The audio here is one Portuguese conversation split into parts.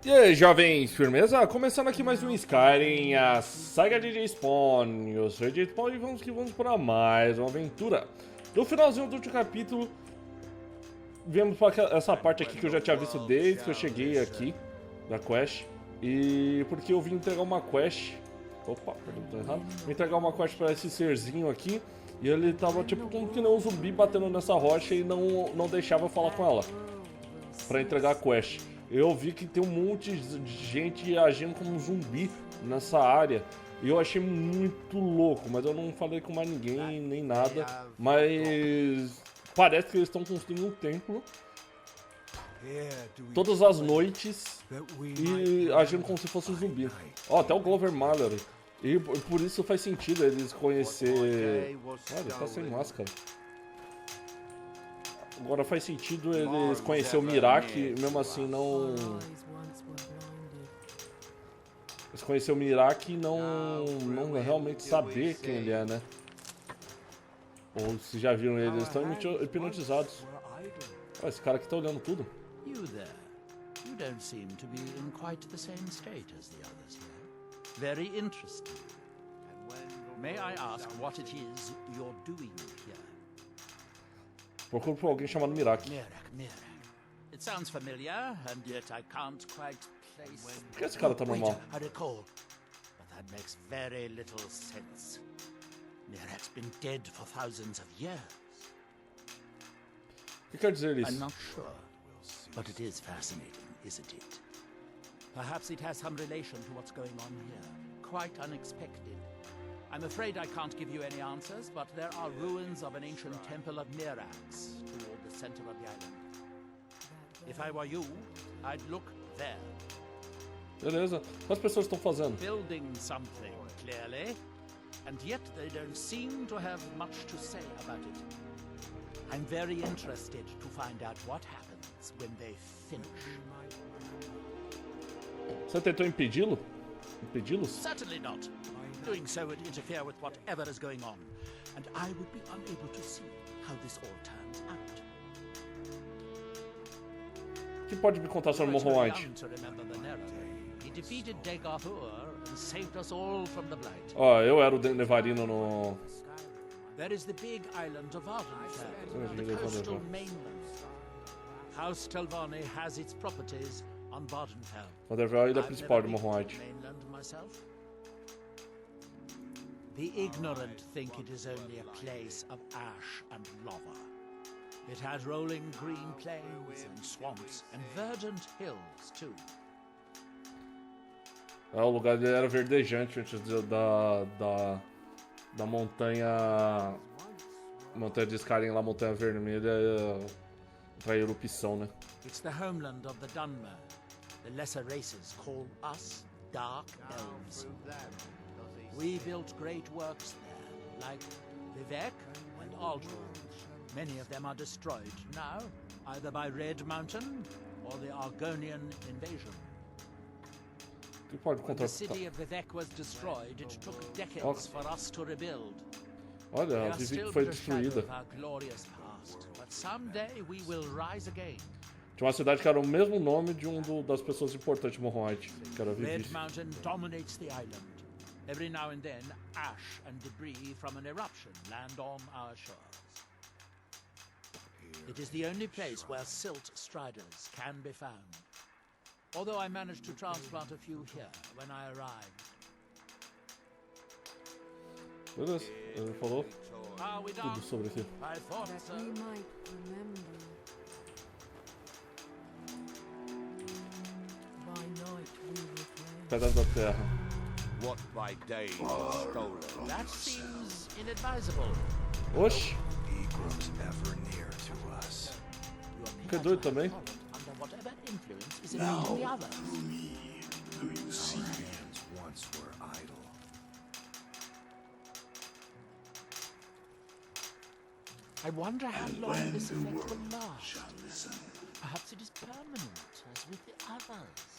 E aí, jovens, firmeza? Começando aqui mais um Skyrim, a Saga de EJSpawn. Eu sou EJSpawn e vamos para mais uma aventura. No finalzinho do último capítulo, viemos para essa parte aqui que eu já tinha visto desde que eu cheguei aqui, da quest. E porque eu vim entregar uma quest... Opa, perdão, tô errado. Vim entregar uma quest para esse serzinho aqui. E ele tava tipo como que nem um zumbi batendo nessa rocha e não deixava eu falar com ela para entregar a quest. Eu vi que tem um monte de gente agindo como um zumbi nessa área. E eu achei muito louco, mas eu não falei com mais ninguém, nem nada. Mas parece que eles estão construindo um templo todas as noites e agindo como se fosse um zumbi. Ó, até o Glover Mallory. E por isso faz sentido eles conhecer... Olha, tá sem máscara. Agora faz sentido eles conhecer o Miraak, mesmo assim não... Eles conhecer o Miraak e não realmente saber quem ele é, né? Ou se já viram ele, eles estão hipnotizados. Olha, esse cara aqui tá olhando tudo. You there. You don't seem to be in quite the same state as the others here. Very interesting. May I ask what it is you're doing here? Procuro por alguém chamado Miraak. Miraak. It sounds familiar, and yet I can't quite place... Por que esse cara tá normal? Wait, I recall. But that makes very little sense. Miraak's been dead for thousands of years. O que quer dizer isso? I'm not sure, but it is fascinating, isn't it? Perhaps it has some relation to what's going on here. Quite unexpected. I'm afraid I can't give you any answers, but there are ruins of an ancient temple of Miraak's toward the center of the island. If I were you, I'd look there. Beleza. O que as pessoas estão fazendo? Building something, clearly. And yet they don't seem to have much to say about it. I'm very interested to find out what happens when they finish. Você tentou impedi-lo? Impedi-los? Certainly not. Doing so would interfere with whatever is going on, and I would be unable to see how this all turns out. O que pode me contar sobre Morrowind? He defeated Dagahur and saved us all from the blight. Ó, eu era o Nevarino no... There is the big island of Ardenfell, the coastal mainland. House Telvanni has its properties on Vardenfell. Vandervel é a ilha principal de Morrowind. The ignorant think it is only a place of ash and lava. It had rolling green plains and swamps and verdant hills too. O lugar dele era verdejante antes da montanha de Skyrim lá, montanha vermelha, pra erupção, né? It's the homeland of the Dunmer. The lesser races call us Dark Elves. We built great works there, like Vivek and Aldrun. Many of them are destroyed now, either by Red Mountain or the Argonian invasion. When the city of Vivek was destroyed, it took decades for us to rebuild. Olha, a Vivek foi destruída. But someday we will rise again. Tinha uma cidade que era o mesmo nome de das pessoas importantes de Morrowind, que era Vivek. Red Mountain dominates the island. Every now and then, ash and debris from an eruption land on our shores. It is the only place where silt striders can be found. Although I managed to transplant a few here when I arrived. Beleza, ele falou tudo sobre aqui. I thought so. Pedras da Terra. What by day is stolen. That seems inadvisable. Oxi. Eagles ever near to us. Que doido também. Under whatever influence is affecting the others. Do you see? Our hands once were idle. I wonder how long this effect will last. Perhaps it is permanent, as with the others.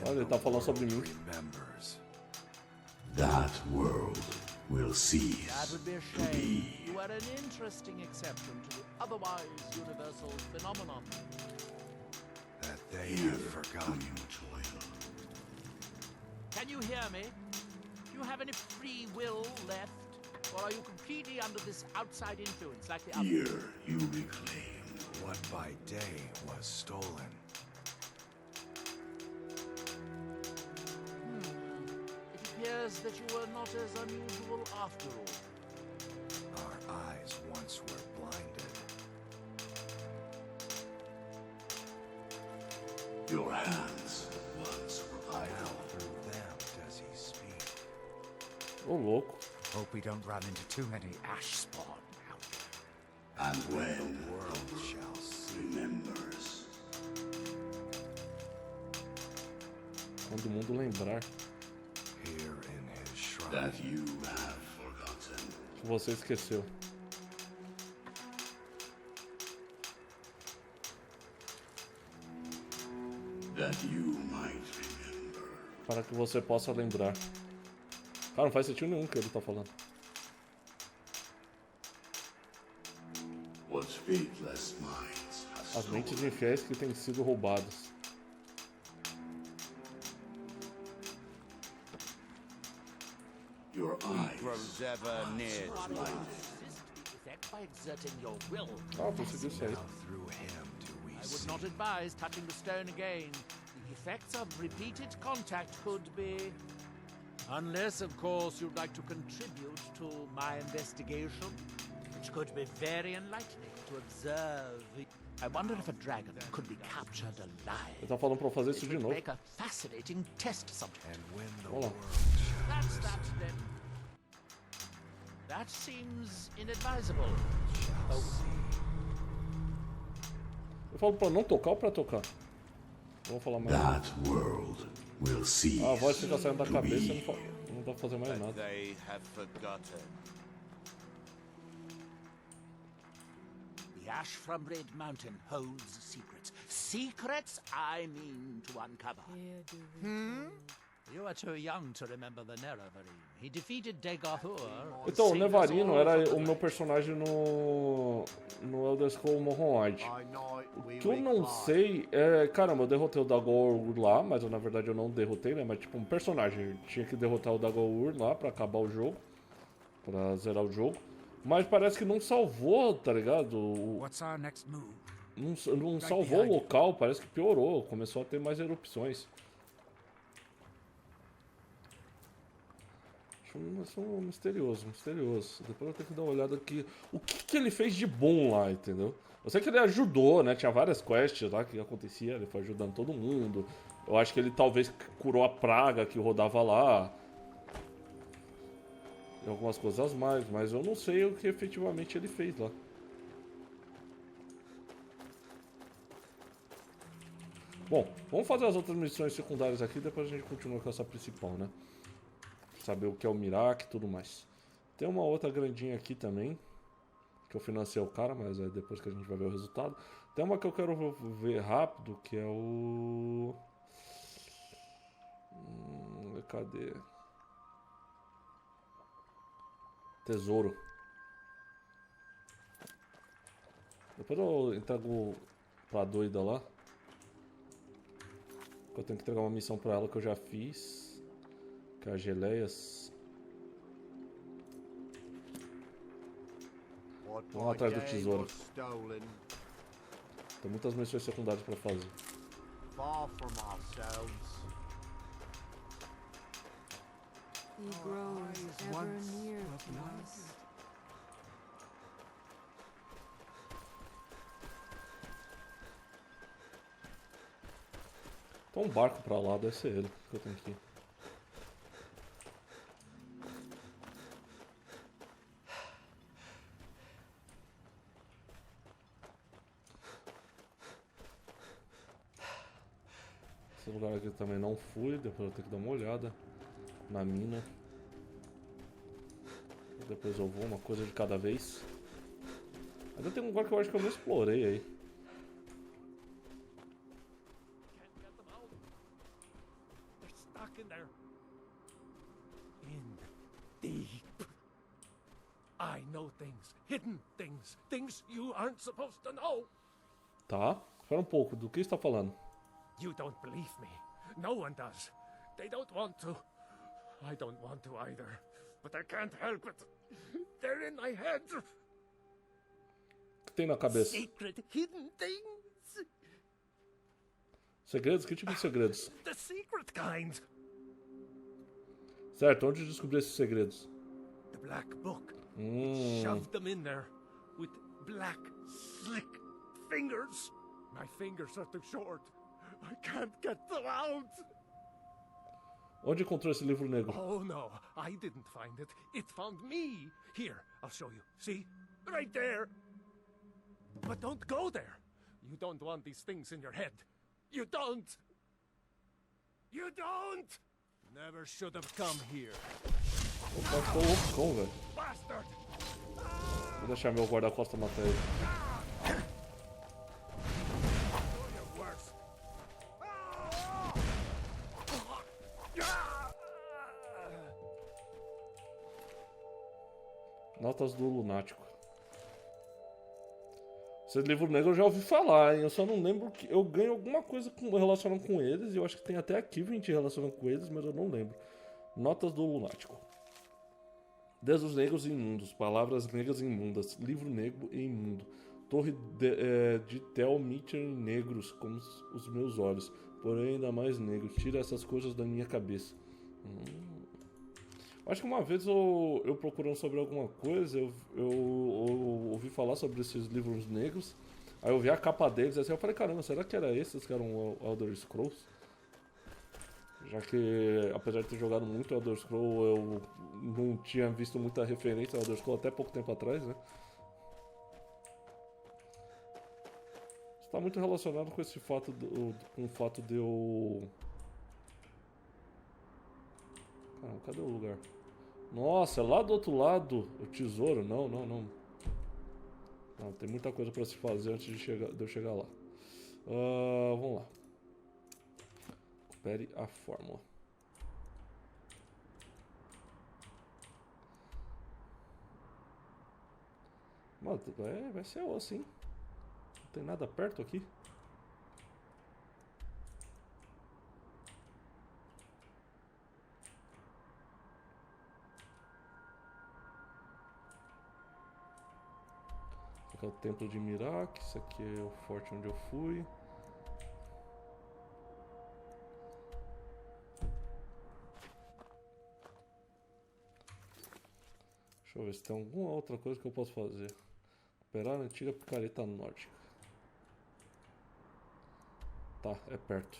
Olha, ele tá falando sobre mim. That world will cease. That would be a shame. You are an interesting exception to the otherwise universal phenomenon. That they have forgotten toil. Can you hear me? Do you have any free will left? Or are you completely under this outside influence like the others? Here you reclaim. What by day was stolen. It appears that you were not as unusual after all. Our eyes once were blinded. Your hands once were idle. Now through them does he speak. Ô, louco. Hope we don't run into too many EJSpawn out there. And when The world shall see. remembers. Quando o mundo lembrar. Here in his shrine. That you have forgotten. Que você esqueceu. That you might remember. Para que você possa lembrar. Cara, não faz sentido nenhum o que ele tá falando. What faithless minds have As mentes stolen. infiéis que têm sido roubadas. Your eyes Grows ever near to Resist the effect by exerting your will. Ah, consegui isso aí. Now through him do we I would see. not advise touching the stone again. The effects of repeated contact could be... Unless, of course, you'd like to contribute to my investigation, which could be very enlightening to observe. I wonder if a dragon could be captured Ele alive. tá falando pra eu fazer It isso de would novo. make a fascinating test subject. And when the Hold on. world That's that, then. That seems inadvisable. shall see. Eu falo pra não tocar ou pra tocar? Vamos falar mais. That world will cease. A voz fica saindo da to cabeça e be. não, não dá pra fazer mais but nada. they have forgotten. The ash from Red Mountain holds secrets. Secrets I mean to uncover. You are too young to remember the Nerevarine. He defeated Dagorthur. Então, o Nevarino era o meu personagem no Elder Scrolls Morrowind. O que eu não sei é... Caramba, eu derrotei o Dagor lá, mas na verdade eu não derrotei, né? Mas tipo, um personagem. Eu tinha que derrotar o Dagor lá pra acabar o jogo. Pra zerar o jogo. Mas parece que não salvou, tá ligado? What's our next move? Não salvou o local, parece que piorou. Começou a ter mais erupções. Acho misterioso. Depois eu tenho que dar uma olhada aqui. O que ele fez de bom lá, entendeu? Eu sei que ele ajudou, né? Tinha várias quests lá que acontecia. Ele foi ajudando todo mundo. Eu acho que ele talvez curou a praga que rodava lá. E algumas coisas mais, mas eu não sei o que efetivamente ele fez lá. Bom, vamos fazer as outras missões secundárias aqui, depois a gente continua com essa principal, né? Saber o que é o Mirac e tudo mais. Tem uma outra grandinha aqui também, que eu financei o cara, mas é depois que a gente vai ver o resultado. Tem uma que eu quero ver rápido, que é o... Cadê? Tesouro. Depois eu entrego pra doida lá. Eu tenho que entregar uma missão pra ela que eu já fiz. Que é as geleias. Vamos atrás do tesouro. Tem muitas missões secundárias pra fazer. Far from ourselves. He grows ever near to us. Tem um barco pra lá, deve ser ele que eu tenho aqui. Esse lugar aqui eu também não fui, depois eu tenho que dar uma olhada na mina. Depois eu vou, uma coisa de cada vez. Ainda tem um lugar que eu acho que eu não explorei aí. Can't get them out. They're stuck in there. In deep. I know things, hidden things you aren't supposed to know. Tá, espera um pouco, do que você tá falando? You don't believe me. No one does. They don't want to. I don't want to either. But I can't help it. They're in my head. O que tem na cabeça? Secret hidden things. Segredos? Que tipo de segredos? The secret kind. Certo, onde descobrir esses segredos? The black book. Shoved them in there with black, slick fingers. My fingers are too short. I can't get them out. Onde encontrou esse livro negro? Oh no, I didn't find it. It found me. Here, I'll show you. See? Right there. But don't go there. You don't want these things in your head. You don't. You don't. Never should have come here. Opa, ficou loucão, velho. Bastard. Vou deixar meu guarda-costas matar ele. Notas do Lunático. Esse livro negro eu já ouvi falar, hein? Eu só não lembro que eu ganho alguma coisa relacionada com eles. E eu acho que tem até aqui 20 relacionado com eles, mas eu não lembro. Notas do Lunático. Deuses negros e imundos, palavras negras e imundas, livro negro e imundo. Torre de Telmiter negros como os meus olhos, porém ainda mais negros. Tira essas coisas da minha cabeça. Acho que uma vez eu procurando sobre alguma coisa, eu ouvi falar sobre esses livros negros. Aí eu vi a capa deles, assim, eu falei, caramba, será que era esses que eram Elder Scrolls? Já que, apesar de ter jogado muito Elder Scrolls, eu não tinha visto muita referência ao Elder Scrolls até pouco tempo atrás, né? Está muito relacionado com esse fato, com o fato de eu... Caramba, cadê o lugar? Nossa, lá do outro lado, o tesouro? Não. Não, tem muita coisa para se fazer antes de eu chegar lá. Vamos lá. Recupere a fórmula. Mano, vai ser osso, hein? Não tem nada perto aqui. Esse aqui é o templo de Mirac. Esse aqui é o forte onde eu fui. Deixa eu ver se tem alguma outra coisa que eu posso fazer. Recuperar a antiga picareta nórdica. Tá, é perto.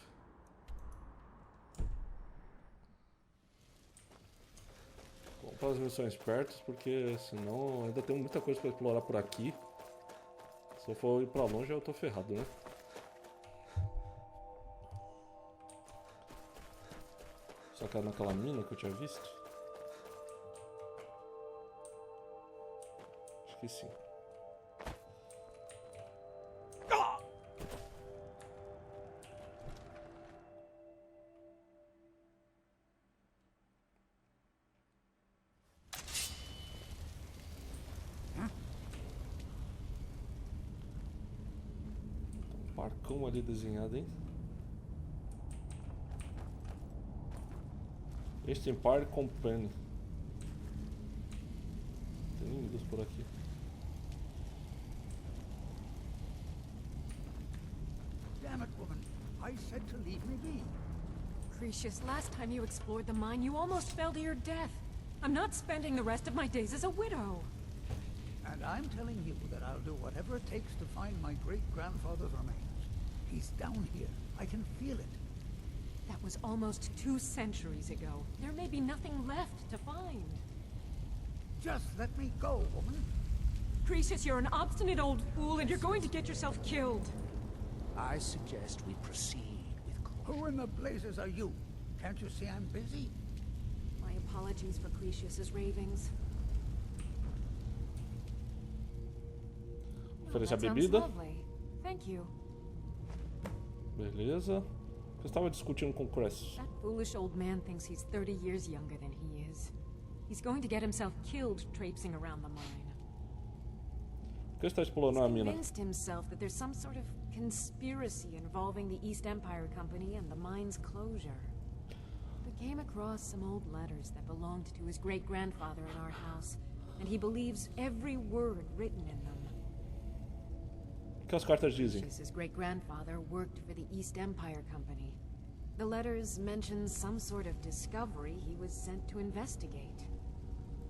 Vamos para as missões perto, porque senão ainda tem muita coisa para explorar por aqui. Se eu for ir para longe eu tô ferrado, né? Só que naquela mina que eu tinha visto. Acho que sim. Barcão ali desenhado, hein? Este Empire Company. Tem inimigos por aqui. Damn it, woman. I said to leave me be. Cretius, last time you explored the mine, you almost fell to your death. I'm not spending the rest of my days as a widow. And I'm telling you that I'll do whatever it takes to find my great-grandfather's remains. He's down here. I can feel it. That was almost 2 centuries ago. There may be nothing left to find. Just let me go, woman. Cretius, you're an obstinate old fool and you're going to get yourself killed. I suggest we proceed with caution. Who in the blazes are you? Can't you see I'm busy? My apologies for Cretius's ravings. Oferecer a That sounds bebida. lovely. Thank you. Beleza. Eu estava discutindo com o Cress. That foolish old man thinks he's 30 years younger than he is. He's going to get himself killed traipsing around the mine. Por que está explorando a He's mina? convinced himself that there's some sort of conspiracy involving the East Empire Company and the mine's closure. We came across some old letters that belonged to his great-grandfather in our house, and he believes every word written in them. O que as cartas dizem? His great-grandfather worked for the East Empire Company. The letters mention some sort of discovery he was sent to investigate.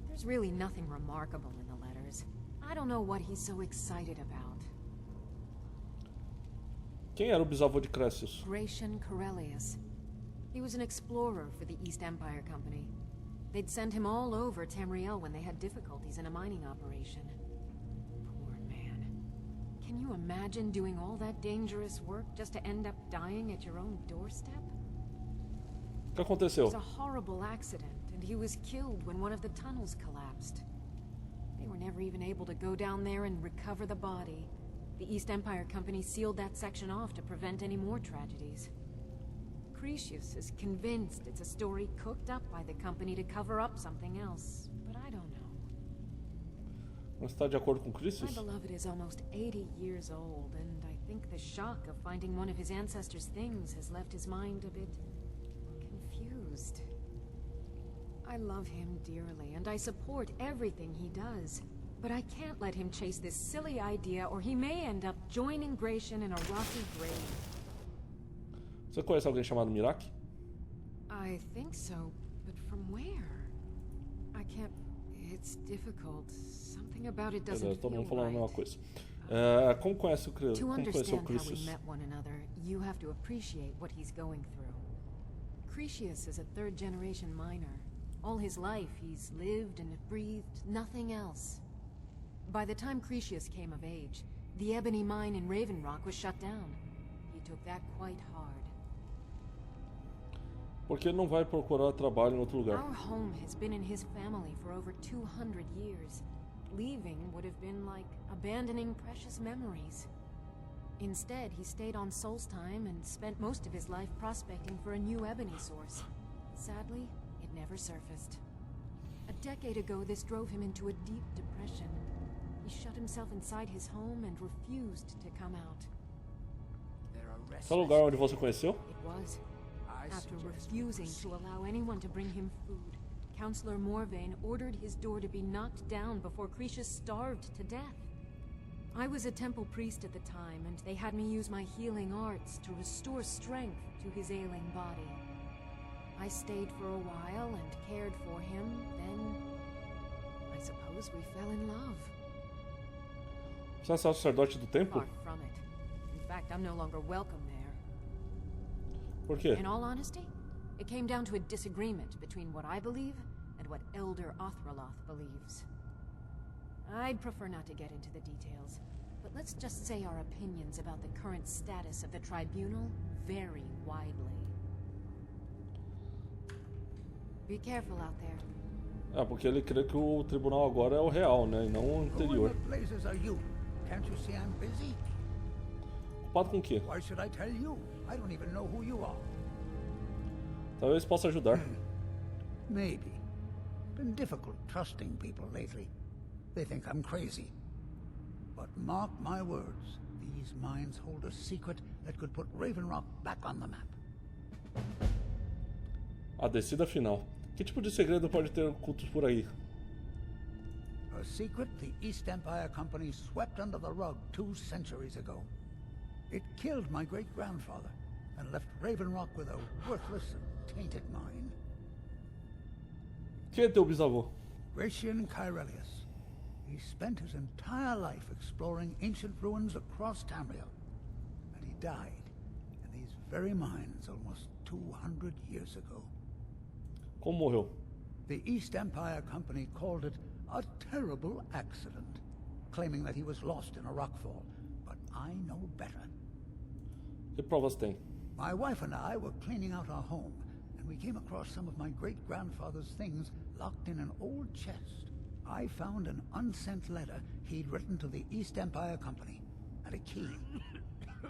There's really nothing remarkable in the letters. I don't know what he's so excited about. Quem era o bisavô de Crécius? Gratian Corellius. He was an explorer for the East Empire Company. They'd send him all over Tamriel when they had difficulties in a mining operation. Poor man. Can you imagine doing all that dangerous work just to end up dying at your own doorstep? O que aconteceu? It was a horrible accident, and he was killed when one of the tunnels collapsed. They were never even able to go down there and recover the body. The East Empire Company sealed that section off to prevent any more tragedies. Cretius is convinced it's a story cooked up by the company to cover up something else, but I don't know. Não está de acordo com My Cretius? beloved is almost 80 years old, and I think the shock of finding one of his ancestors' things has left his mind a bit confused. I love him dearly, and I support everything he does. But I can't let him chase this silly idea, or he may end up joining Gratian in a rocky grave. Você conhece alguém chamado Mirac? I think so, but from where? I can't... It's difficult. Something about it doesn't Beleza, todo feel mundo falando a mesma right. coisa. Como conhece o To como conheceu understand how we Cretius? met one another, you have to appreciate what he's going through. Cretius is a third-generation miner. All his life, he's lived and breathed nothing else. By the time Cretius came of age, the ebony mine in Raven Rock was shut down. He took that quite hard. Por que ele não vai procurar trabalho em outro lugar? Our home has been in his family for over 200 years. Leaving would have been like abandoning precious memories. Instead, he stayed on Solstheim and spent most of his life prospecting for a new ebony source. Sadly, it never surfaced. A decade ago, this drove him into a deep depression. He shut himself inside his home and refused to come out. Esse é o lugar onde você conheceu? It was. After refusing to allow anyone to bring him food, Councillor Morvain ordered his door to be knocked down before Cretius starved to death. I was a temple priest at the time, and they had me use my healing arts to restore strength to his ailing body. I stayed for a while and cared for him, then... I suppose we fell in love. Você é sacerdote do templo? Far from it. In fact, I'm no longer welcome there. Por quê? In all honesty, it came down to a disagreement between what I believe and what Elder Othraloth believes. I'd prefer not to get into the details, but let's just say our opinions about the current status of the tribunal vary widely. Be careful out there. Porque ele crê que o tribunal agora é o real, né? E não o Who in anterior. the blazes are you? Can't you see I'm busy? Ocupado com o quê? Why should I tell you? I don't even know who you are. Talvez possa ajudar. Maybe. Been difficult trusting people lately. They think I'm crazy. But mark my words, these mines hold a secret that could put Raven Rock back on the map. A descida final. Que tipo de segredo pode ter ocultos por aí? A secret the East Empire Company swept under the rug 2 centuries ago. It killed my great-grandfather and left Raven Rock with a worthless and tainted mine. Quem é teu bisavô? Gratian Corellius. He spent his entire life exploring ancient ruins across Tamriel. And he died in these very mines almost 200 years ago. Como morreu? The East Empire Company called it a terrible accident, claiming that he was lost in a rockfall. But I know better. Que provas tem? My wife and I were cleaning out our home, and we came across some of my great-grandfather's things locked in an old chest. I found an unsent letter he'd written to the East Empire Company, and a key. O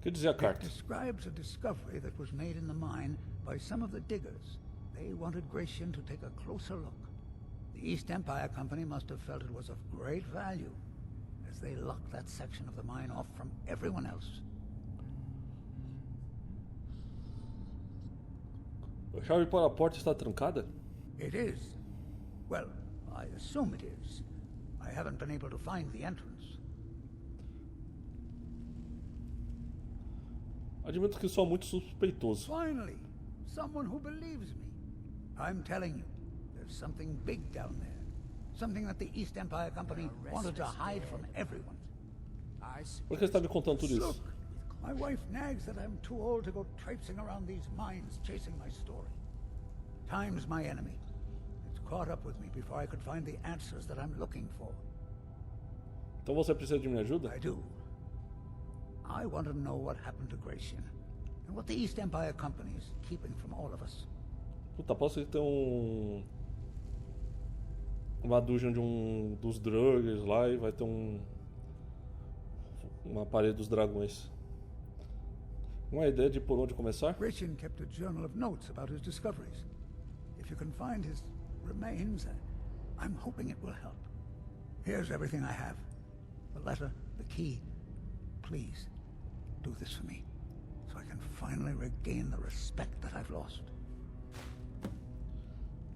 que dizia a It carta? describes a discovery that was made in the mine by some of the diggers. They wanted Gratian to take a closer look. The East Empire Company must have felt it was of great value, as they locked that section of the mine off from everyone else. A chave para a porta está trancada? It is. Well, I assume it is. I haven't been able to find the entrance. Admito que sou muito suspeitoso. Finally, someone who believes me. I'm telling you, there's something big down there. Something that the East Empire Company wanted to hide from everyone. Por que você está me contando tudo Look, isso? my wife nags that I'm too old to go traipsing around these mines chasing my story. Time's my enemy. It's caught up with me before I could find the answers that I'm looking for. Então você precisa de minha ajuda? I do. I want to know what happened to Gratian, and what the East Empire Company is keeping from all of us. Puta, posso ter uma dungeon de dos druggers lá e vai ter uma parede dos dragões. Uma ideia de por onde começar? Gratian kept a journal of notes about his discoveries. If you can find his remains, I'm hoping it will help. Here's everything I have. The letter, the key. Please, do this for me, so I can finally regain the respect that I've lost.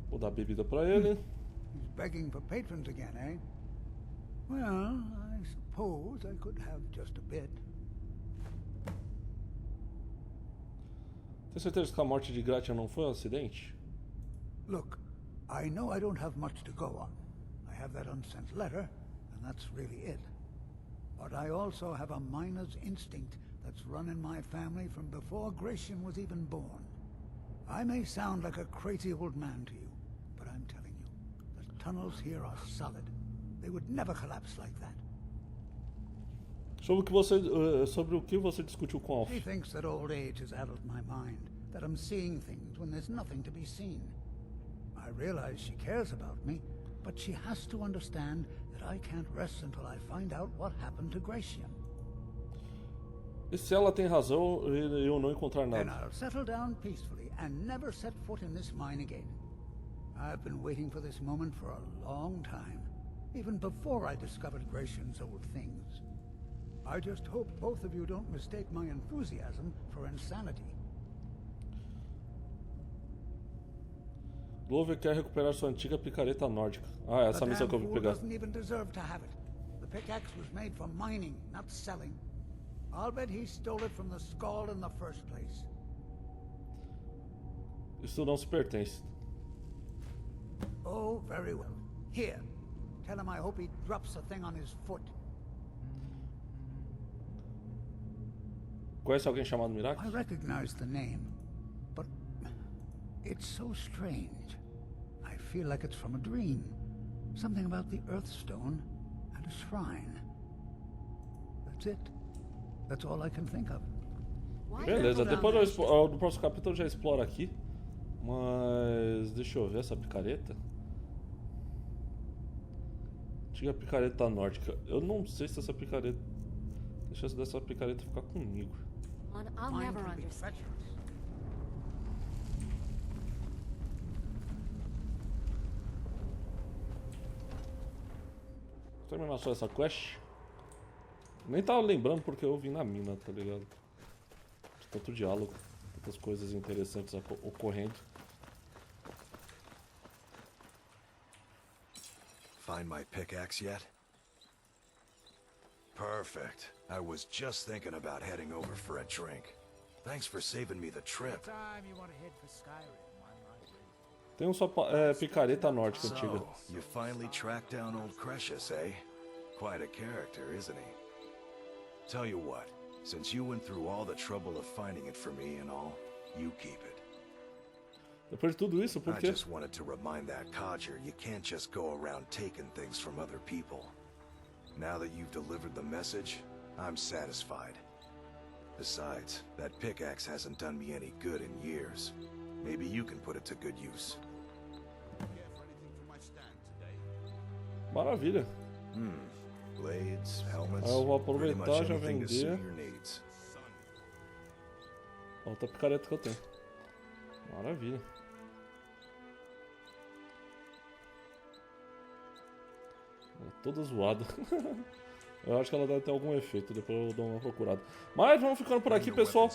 Vou dar bebida pra ele. He's begging for patrons again, eh? Well, I suppose I could have just a bit. Tem certeza que a morte de Gratian não foi um acidente? Look, I know I don't have much to go on. I have that unsent letter, and that's really it. But I also have a miner's instinct that's run in my family from before Gratian was even born. I may sound like a crazy old man to you, but I'm telling you, the tunnels here are solid. They would never collapse like that. Sobre o que você discutiu com Alf? She thinks that old age has addled my mind, that I'm seeing things when there's nothing to be seen. I realize she cares about me, but she has to understand that I can't rest until I find out what happened to Gratian. E se ela tem razão e eu não encontrar Then nada? I'll settle down peacefully and never set foot in this mine again. I've been waiting for this moment for a long time, even before I discovered Gratian's old things. I just hope both of you don't mistake my enthusiasm for insanity. Glover quer recuperar sua antiga picareta nórdica. Ah, essa é a missão que eu vou pegar. Doesn't even deserve to have it. The pickaxe was made for mining, not selling. I'll bet he stole it from the Skald in the first place. Isso não se pertence. Oh, very well. Here, tell him I hope he drops a thing on his foot. Conhece alguém chamado Miracle? I recognize the name, but it's so strange. I feel like it's from a dream. Something about the Earthstone and a shrine. That's it. That's all I can think of. Beleza, depois do próximo capítulo eu já exploro aqui. Mas deixa eu ver essa picareta. Antiga picareta nórdica. Eu não sei se essa picareta. Deixa essa picareta ficar comigo. I'll never understand. Vou terminar só essa quest. Nem tava lembrando porque eu vim na mina, tá ligado? Tanto diálogo, tantas coisas interessantes ocorrendo. Find my pickaxe yet? Perfect. I was just thinking about heading over for a drink. Thanks for saving me the trip. Time you want to head for Skyrim, one might read. Tem só picareta nórdica antiga. So, you finally tracked down old Cretius, eh? Quite a character, isn't he? Tell you what, since you went through all the trouble of finding it for me and all, you keep it. Depois de tudo isso, por I quê? just wanted to remind that codger you can't just go around taking things from other people. Now that you've delivered the message, I'm satisfied. Besides, that pickaxe hasn't done me any good in years. Maybe you can put it to good use. Maravilha. Blades, helmets, Eu vou pretty much aproveitar, já anything to suit vender. your needs. Outra picareta que eu tenho. Maravilha. Toda zoada. Eu acho que ela deve ter algum efeito, depois eu dou uma procurada. Mas vamos ficando por aqui, pessoal.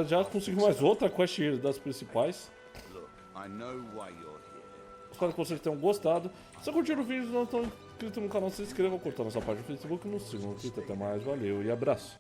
Já consegui mais outra quest das principais. Espero que vocês tenham gostado. Se curtiram o vídeo e não estão inscritos no canal, se inscrevam, curtam nossa página no Facebook, nos sigam no Twitter. Até mais, valeu e abraço.